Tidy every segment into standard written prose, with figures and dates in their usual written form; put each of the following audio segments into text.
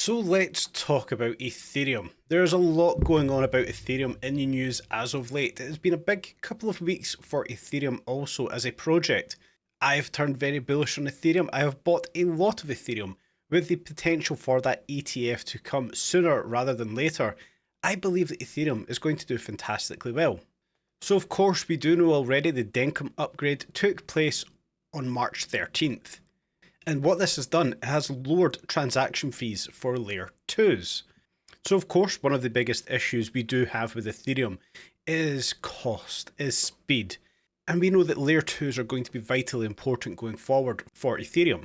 So let's talk about Ethereum. There's a lot going on about Ethereum in the news as of late. It has been a big couple of weeks for Ethereum also as a project. I've turned very bullish on Ethereum. I have bought a lot of Ethereum with the potential for that ETF to come sooner rather than later. I believe that Ethereum is going to do fantastically well. So of course we do know already the 𝗕𝗘𝗪𝗔𝗥𝗘 upgrade took place on March 13th. And what this has done, it has lowered transaction fees for layer 2s. So of course, one of the biggest issues we do have with Ethereum is cost, is speed. And we know that layer 2s are going to be vitally important going forward for Ethereum.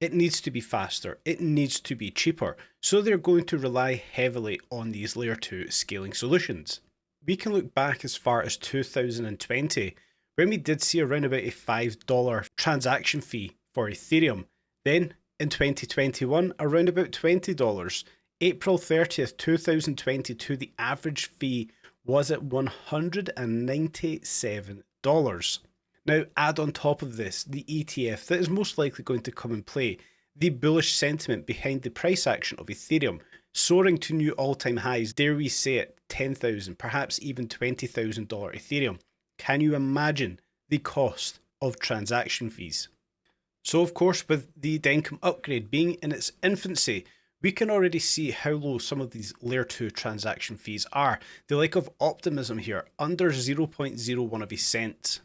It needs to be faster, it needs to be cheaper. So they're going to rely heavily on these layer 2 scaling solutions. We can look back as far as 2020, when we did see around about a $5 transaction fee for Ethereum. Then, in 2021, around about $20. April 30th, 2022, the average fee was at $197. Now, add on top of this, the ETF that is most likely going to come and play, the bullish sentiment behind the price action of Ethereum, soaring to new all-time highs, dare we say it, $10,000, perhaps even $20,000 Ethereum. Can you imagine the cost of transaction fees? So of course, with the 𝗕𝗘𝗪𝗔𝗥𝗘 upgrade being in its infancy, we can already see how low some of these layer 2 transaction fees are. The like of Optimism here, under 0.01 of a cent.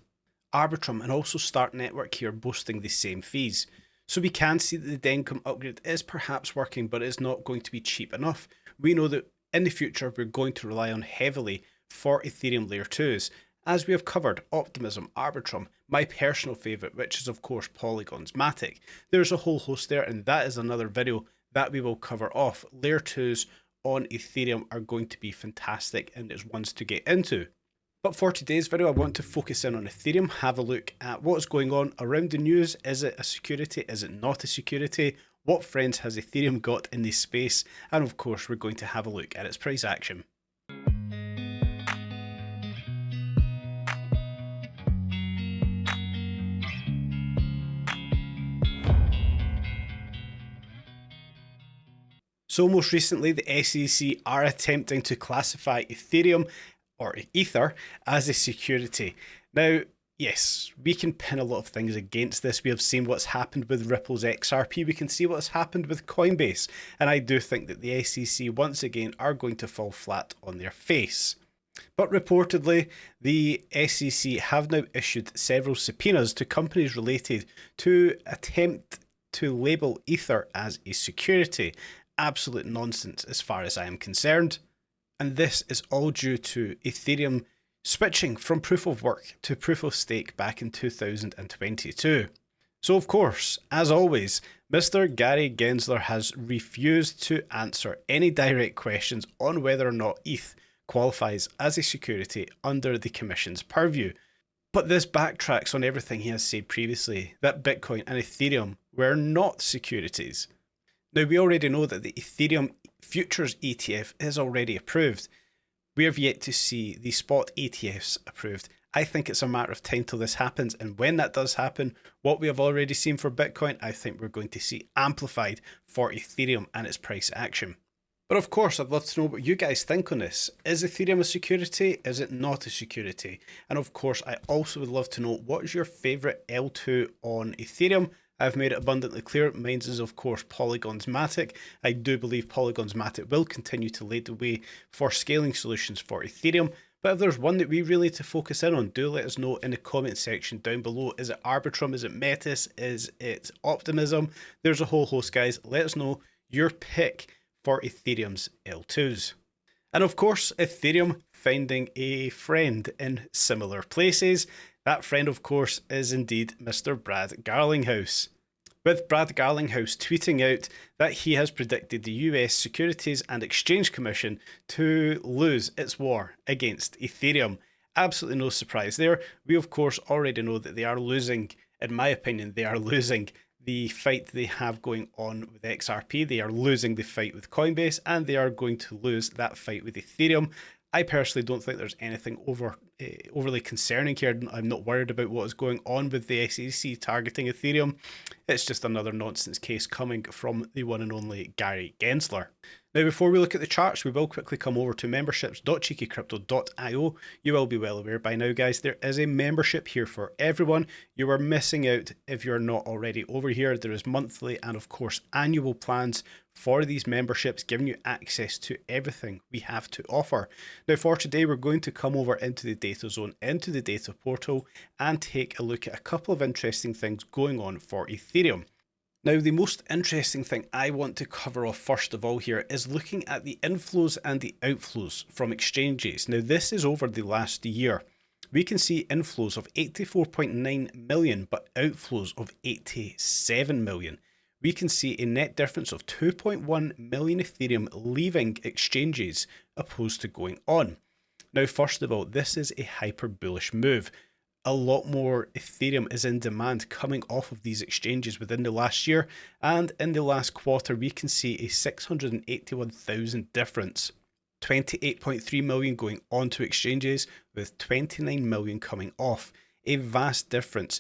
Arbitrum and also Start Network here boasting the same fees. So we can see that the 𝗕𝗘𝗪𝗔𝗥𝗘 upgrade is perhaps working, but it's not going to be cheap enough. We know that in the future, we're going to rely on heavily for Ethereum layer 2s. As we have covered, Optimism, Arbitrum, my personal favourite, which is of course 𝗕𝗘𝗪𝗠𝗠𝗘𝗥𝗦. There's a whole host there, and that is another video that we will cover off. Layer 2s on Ethereum are going to be fantastic and it's ones to get into. But for today's video, I want to focus in on Ethereum, have a look at what's going on around the news. Is it a security? Is it not a security? What friends has Ethereum got in this space? And of course, we're going to have a look at its price action. So most recently, the SEC are attempting to classify Ethereum or Ether as a security. Now, yes, we can pin a lot of things against this. We have seen what's happened with Ripple's XRP. We can see what's happened with Coinbase. And I do think that the SEC once again are going to fall flat on their face. But reportedly, the SEC have now issued several subpoenas to companies related to attempt to label Ether as a security. Absolute nonsense as far as I am concerned. And this is all due to Ethereum switching from proof of work to proof of stake back in 2022. So of course, as always, Mr. Gary Gensler has refused to answer any direct questions on whether or not ETH qualifies as a security under the Commission's purview. But this backtracks on everything he has said previously, that Bitcoin and Ethereum were not securities. Now, we already know that the Ethereum Futures ETF is already approved. We have yet to see the spot ETFs approved. I think it's a matter of time till this happens, and when that does happen, what we have already seen for Bitcoin, I think we're going to see amplified for Ethereum and its price action. But of course, I'd love to know what you guys think on this. Is Ethereum a security? Is it not a security? And of course, I also would love to know what is your favorite L2 on Ethereum. I've made it abundantly clear, mine is of course 𝗕𝗘𝗪𝗠𝗠𝗃. I do believe 𝗕𝗘𝗪𝗠𝗃 will continue to lead the way for scaling solutions for Ethereum. But if there's one that we really need to focus in on, do let us know in the comment section down below. Is it Arbitrum? Is it Metis? Is it Optimism? There's a whole host, guys. Let us know your pick for Ethereum's L2s. And of course, Ethereum finding a friend in similar places. That friend, of course, is indeed Mr. Brad Garlinghouse. With Brad Garlinghouse tweeting out that he has predicted the US Securities and Exchange Commission to lose its war against Ethereum. Absolutely no surprise there. We, of course, already know that they are losing, in my opinion, they are losing the fight they have going on with XRP. They are losing the fight with Coinbase, and they are going to lose that fight with Ethereum. I personally don't think there's anything over overly concerning here. I'm not worried about what is going on with the SEC targeting Ethereum. It's just another nonsense case coming from the one and only Gary Gensler. Now, before we look at the charts, we will quickly come over to memberships.𝗕𝗘𝗪𝗀𝗧𝗏𝑖O. You will be well aware by now, guys, there is a membership here for everyone. You are missing out if you're not already over here. There is monthly and, of course, annual plans for these memberships, giving you access to everything we have to offer. Now, for today, we're going to come over into the data zone, into the data portal, and take a look at a couple of interesting things going on for Ethereum. Now, the most interesting thing I want to cover off first of all here is looking at the inflows and the outflows from exchanges. Now, this is over the last year. We can see inflows of 84.9 million, but outflows of 87 million. We can see a net difference of 2.1 million Ethereum leaving exchanges opposed to going on. Now, first of all, this is a hyper bullish move. A lot more Ethereum is in demand coming off of these exchanges within the last year, and in the last quarter we can see a 681,000 difference. 28.3 million going on to exchanges with 29 million coming off. A vast difference.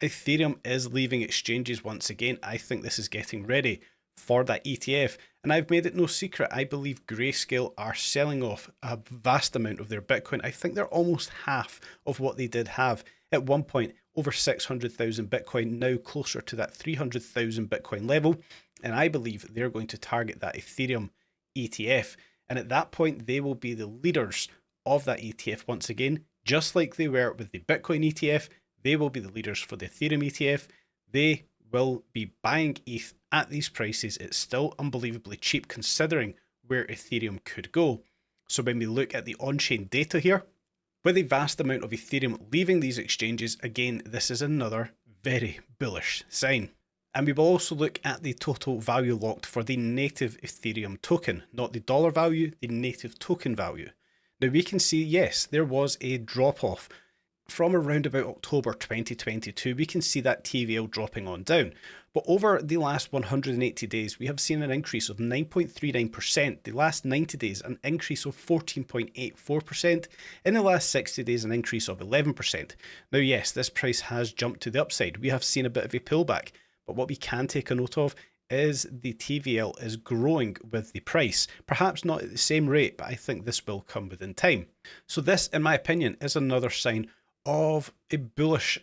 Ethereum is leaving exchanges once again. I think this is getting ready for that ETF, and I've made it no secret, I believe Grayscale are selling off a vast amount of their Bitcoin. I think they're almost half of what they did have at one point, over 600,000 Bitcoin, now closer to that 300,000 Bitcoin level, and I believe they're going to target that Ethereum ETF, and at that point they will be the leaders of that ETF once again, just like they were with the Bitcoin ETF. They will be the leaders for the Ethereum ETF. They will be buying ETH at these prices. It's still unbelievably cheap considering where Ethereum could go. So when we look at the on-chain data here, with a vast amount of Ethereum leaving these exchanges, again, this is another very bullish sign. And we will also look at the total value locked for the native Ethereum token, not the dollar value, the native token value. Now we can see, yes, there was a drop off from around about October 2022, we can see that TVL dropping on down. But over the last 180 days, we have seen an increase of 9.39%. The last 90 days, an increase of 14.84%. In the last 60 days, an increase of 11%. Now, yes, this price has jumped to the upside. We have seen a bit of a pullback. But what we can take a note of is the TVL is growing with the price. Perhaps not at the same rate, but I think this will come within time. So this, in my opinion, is another sign of a bullish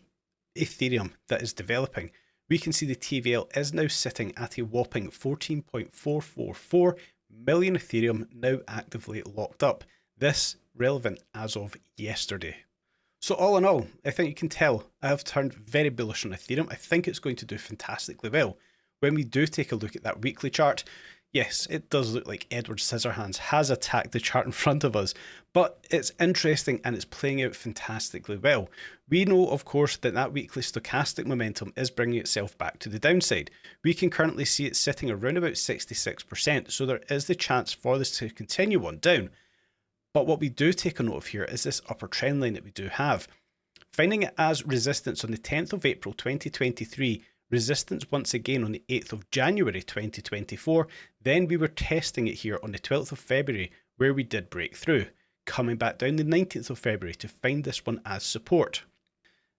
Ethereum that is developing. We can see the TVL is now sitting at a whopping 14.444 million Ethereum now actively locked up. This relevant as of yesterday. So all in all, I think you can tell I have turned very bullish on Ethereum. I think it's going to do fantastically well. When we do take a look at that weekly chart, yes, it does look like Edward Scissorhands has attacked the chart in front of us, but it's interesting and it's playing out fantastically well. We know, of course, that that weekly stochastic momentum is bringing itself back to the downside. We can currently see it sitting around about 66%, so there is the chance for this to continue on down. But what we do take a note of here is this upper trend line that we do have. Finding it as resistance on the 10th of April 2023, resistance once again on the 8th of January 2024, then we were testing it here on the 12th of February where we did break through, coming back down the 19th of February to find this one as support.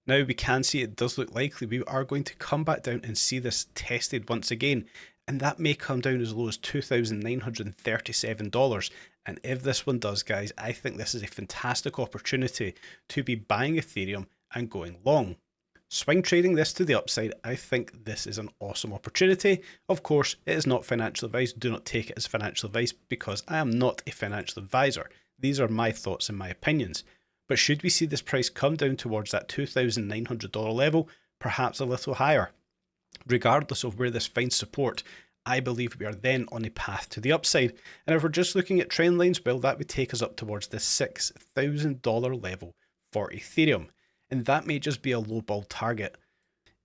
Now we can see it does look likely we are going to come back down and see this tested once again, and that may come down as low as $2,937. And if this one does, guys, I think this is a fantastic opportunity to be buying Ethereum and going long. Swing trading this to the upside, I think this is an awesome opportunity. Of course, it is not financial advice. Do not take it as financial advice because I am not a financial advisor. These are my thoughts and my opinions. But should we see this price come down towards that $2,900 level, perhaps a little higher, regardless of where this finds support, I believe we are then on a path to the upside. And if we're just looking at trend lines, well, that would take us up towards the $6,000 level for Ethereum. And that may just be a low ball target.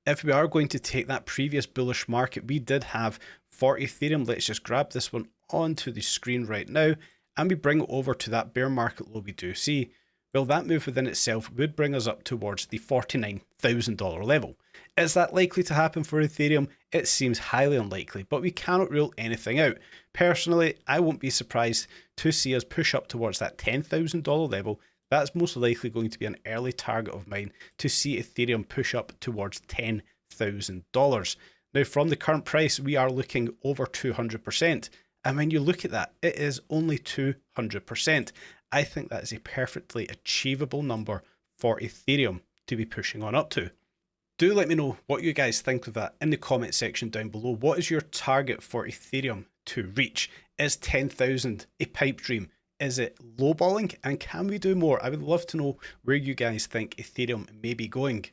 If we are going to take that previous bullish market we did have for Ethereum, let's just grab this one onto the screen right now, and we bring it over to that bear market low we do see. Well, that move within itself would bring us up towards the $49,000 level. Is that likely to happen for Ethereum? It seems highly unlikely, but we cannot rule anything out. Personally, I won't be surprised to see us push up towards that $10,000 level. That's most likely going to be an early target of mine to see Ethereum push up towards $10,000. Now, from the current price, we are looking over 200%. And when you look at that, it is only 200%. I think that is a perfectly achievable number for Ethereum to be pushing on up to. Do let me know what you guys think of that in the comment section down below. What is your target for Ethereum to reach? Is 10,000 a pipe dream? Is it lowballing? And can we do more? I would love to know where you guys think Ethereum may be going.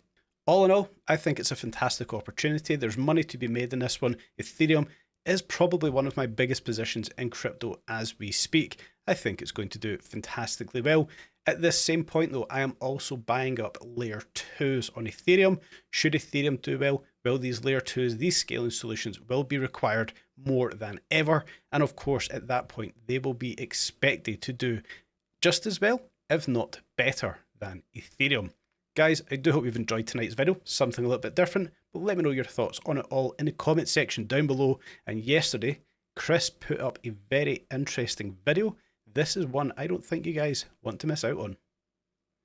All in all, I think it's a fantastic opportunity. There's money to be made in this one. Ethereum is probably one of my biggest positions in crypto as we speak. I think it's going to do fantastically well. At this same point though, I am also buying up layer 2s on Ethereum. Should Ethereum do well, these layer 2s, these scaling solutions will be required more than ever. And of course, at that point, they will be expected to do just as well, if not better than Ethereum. Guys, I do hope you've enjoyed tonight's video, something a little bit different, but let me know your thoughts on it all in the comment section down below. And yesterday, Chris put up a very interesting video. This is one I don't think you guys want to miss out on.